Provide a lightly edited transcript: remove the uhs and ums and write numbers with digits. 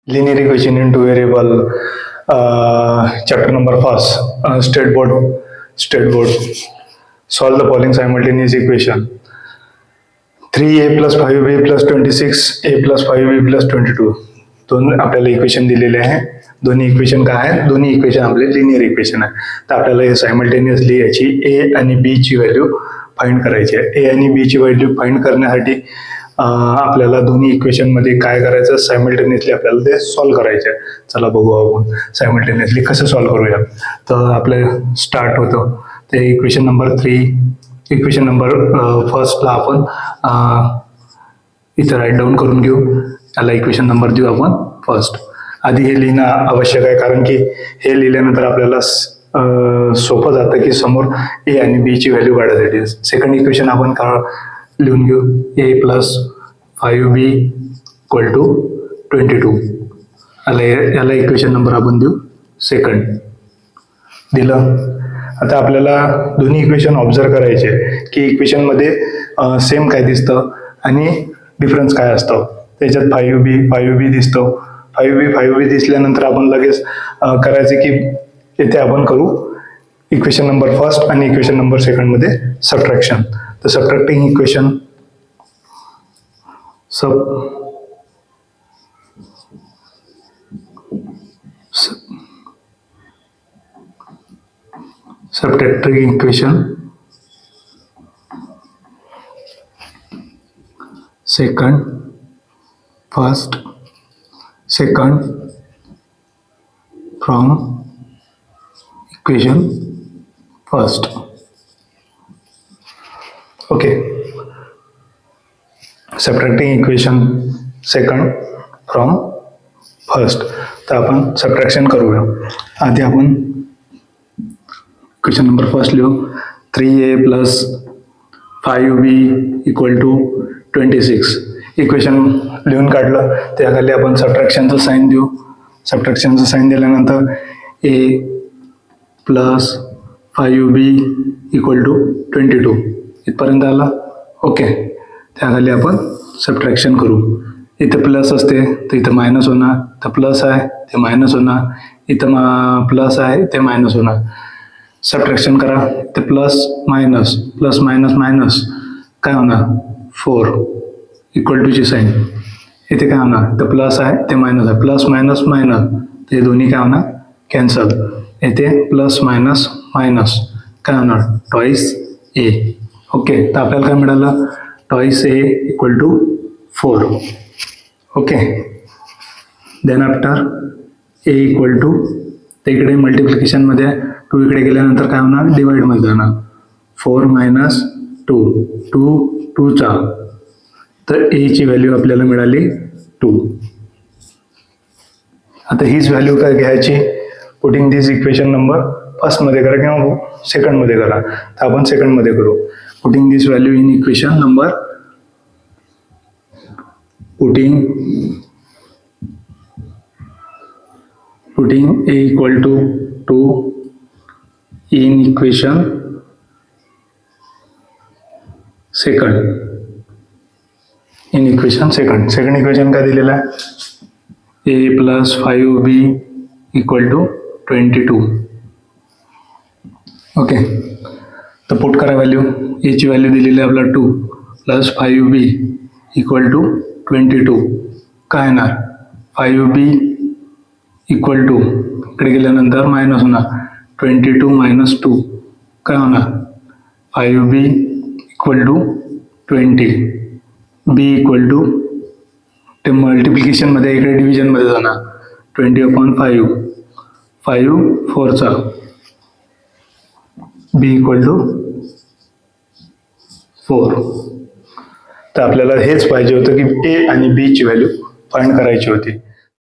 Linear equation in two variable, chapter number first, state board. Solve the following simultaneous equation. 3a plus 5b plus 26a plus 5b plus 22. दोन आपल्याला equation दिलेले आहे. दोन्ही equation काय आहेत? दोन्ही equation आपले लिनियर इक्वेशन आहे. तर आपल्याला हे सायमल्टेनियसली याची ए आणि बी ची व्हॅल्यू फाइंड करायची आहे. ए आणि बी ची व्हॅल्यू फाइंड करण्यासाठी आपल्याला दोन्ही इक्वेशन मध्ये काय करायचं, सायमल्टेनियसली आपल्याला ते सॉल्व्ह करायचे आहे. चला बघू आपण सायमल्टेनियसली कसं सॉल्व्ह करूया. तर आपलं स्टार्ट होतं ते इक्वेशन नंबर 3. इक्वेशन नंबर फर्स्टला आपण इथं राईट डाऊन करून घेऊ. याला इक्वेशन नंबर देऊ आपण फर्स्ट. आधी हे लिहिणं आवश्यक आहे, कारण की हे लिहिल्यानंतर आपल्याला सोपं जातं की समोर ए आणि बी ची व्हॅल्यू काढायसाठी. सेकंड इक्वेशन आपण लिहून घेऊ. ए प्लस 5b इक्वल टू 22. याला इक्वेशन नंबर आपण देऊ सेकंड. दिलं. आता आपल्याला दोन्ही इक्वेशन ऑब्झर्व करायचे की इक्वेशन मध्ये सेम काय दिसतं आणि डिफरन्स काय असतं. त्याच्यात 5b दिसतो. 5b दिसल्यानंतर आपण लगेच करायचे की इथे आपण करू इक्वेशन नंबर फर्स्ट आणि इक्वेशन नंबर सेकंड मध्ये सबट्रॅक्शन. तर subtracting equation subtracting equation second first second from equation first. Okay, subtracting equation second from first. तर आपण सबट्रॅक्शन करूया. आधी आपण इक्वेशन नंबर फर्स्ट लिहू. 3a plus 5b equal to 26. Equation लिहून काढलं. त्याखाली आपण सबट्रॅक्शनचं साईन देऊ. सबट्रॅक्शनचं साईन दिल्यानंतर a plus 5b equal to 22 इथपर्यंत आला. ओके. त्याखाली आपण सबट्रॅक्शन करू. इथं प्लस असते तर इथं मायनस होणार. तर प्लस आहे ते मायनस होणार. इथं प्लस आहे ते मायनस होणार. सबट्रॅक्शन करा. ते प्लस मायनस मायनस काय होणार 4 इक्वल टू ची साईन. इथे काय होणार, तर प्लस आहे ते मायनस आहे. प्लस मायनस मायनस ते दोन्ही काय होणार कॅन्सल. इथे प्लस मायनस मायनस काय होणार टॉईस ए. ओके. तर आपल्याला काय मिळालं twice A equal to 4. Okay. Then after A equal to ते इकडे मल्टिप्लिकेशन मध्ये 2 इकडे गेल्यानंतर काय होणार डिवाइड मध्ये जाणार. 4 मायनस 2 2 चा. तर ए ची व्हॅल्यू आपल्याला मिळाली 2. आता हीच व्हॅल्यू काय घ्यायची, पुटिंग दिस इक्वेशन नंबर फर्स्ट मध्ये करा किंवा सेकंड मध्ये करा. तर आपण सेकंड मध्ये करू. Putting this value in equation number putting a equal to 2 in equation second. Second equation काय दिलेला आहे a plus 5b equal to 22. Okay. तर पुट करा व्हॅल्यू. a ची व्हॅल्यू दिलेली आहे आपला 2 प्लस 5b इक्वल टू 22. काय येणार 5b इक्वल टू इकडे गेल्यानंतर मायनस होणार 22 मायनस 2 काय होणार 5b equal to 20. b equal to ते मल्टिप्लिकेशन मध्ये इकडे डिव्हिजन मध्ये जाणार 20/5 5 4 चा b इक्वल टू 4. तर आपल्याला हेच पाहिजे होतं की a आणि b ची व्हॅल्यू फाइंड करायची होती.